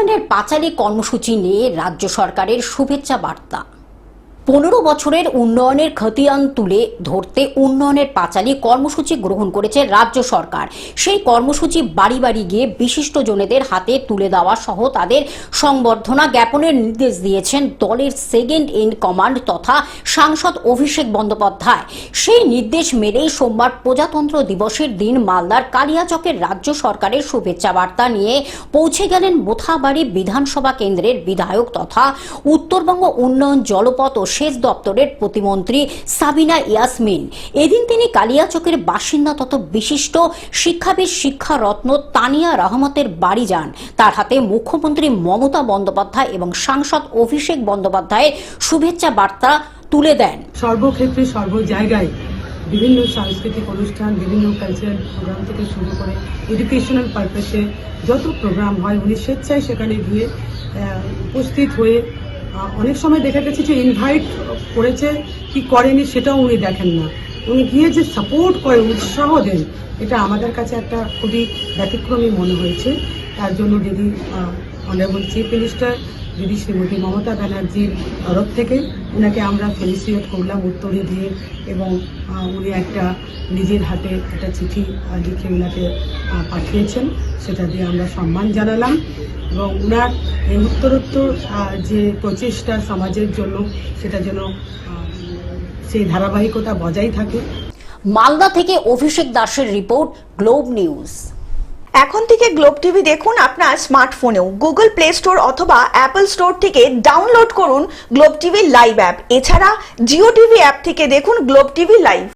উন্নয়নের পাঁচালী কর্মসূচি নিয়ে রাজ্য সরকারের শুভেচ্ছা বার্তা। 15 বছরের উন্নয়নের খতিয়ান তুলে ধরতে উন্নয়নের পাঁচালী কর্মসূচি গ্রহণ করেছে রাজ্য সরকার। সেই কর্মসূচি বাড়ি বাড়ি গিয়ে বিশিষ্ট জনেদের হাতে তুলে দেওয়া সহ তাদের সংবর্ধনা জ্ঞাপনের নির্দেশ দিয়েছেন দলের সেকেন্ড ইন কমান্ড তথা সাংসদ অভিষেক বন্দ্যোপাধ্যায়। সেই নির্দেশ মেনেই সোমবার প্রজাতন্ত্র দিবসের দিন মালদার কালিয়াচকের রাজ্য সরকারের শুভেচ্ছা বার্তা নিয়ে পৌঁছে গেলেন মোথাবাড়ি বিধানসভা কেন্দ্রের বিধায়ক তথা উত্তরবঙ্গ উন্নয়ন জলপথ ও সেচ দপ্তরের প্রতিমন্ত্রী সাবিনা ইয়াসমিন। এদিন তিনি কালিয়াচকের বাসিন্দা তথা বিশিষ্ট শিক্ষাবিদ শিক্ষারত্ন তানিয়া রহমতের বাড়ি যান। তার হাতে মুখ্যমন্ত্রী মমতা বন্দ্যোপাধ্যায় এবং সাংসদ অভিষেক বন্দ্যোপাধ্যায়ের শুভেচ্ছা বার্তা তুলে দেন। সর্বক্ষেত্রে সর্ব জায়গায় বিভিন্ন সাংস্কৃতিক অনুষ্ঠান, বিভিন্ন কালচারাল প্রোগ্রাম থেকে শুরু করে এডুকেশনাল পারপাসে যত প্রোগ্রাম হয় উনি স্বেচ্ছায় সেখানে গিয়ে উপস্থিত হয়ে অনেক সময় দেখা গেছে যে ইনভাইট করেছে কি করেনি সেটাও উনি দেখেন না, উনি গিয়ে যে সাপোর্ট করে উৎসাহ দেন, এটা আমাদের কাছে একটা খুবই ব্যতিক্রমী মনে হয়েছে। তার জন্য দিদি অনারেবল চিফ মিনিস্টার দিদি শ্রীমতী মমতা ব্যানার্জির তরফ থেকে ওনাকে আমরা ফেলিসিয়েট করলাম উত্তরে দিয়ে, এবং উনি একটা নিজের হাতে একটা চিঠি লিখে ওনাকে পাঠিয়েছেন, সেটা দিয়ে আমরা সম্মান জানালাম। এবং ওনার এই উত্তরোত্তর যে প্রচেষ্টা সমাজের জন্য, সেটা যেন সেই ধারাবাহিকতা বজায় থাকে। মালদা থেকে অভিষেক দাসের রিপোর্ট, গ্লোব নিউজ। এখন থেকে গ্লোব টিভি দেখুন আপনার স্মার্টফোনেও। গুগল প্লে স্টোর অথবা অ্যাপল স্টোর থেকে ডাউনলোড করুন গ্লোব টিভি লাইভ অ্যাপ। এছাড়া জিও টিভি অ্যাপ থেকে দেখুন গ্লোব টিভি লাইভ।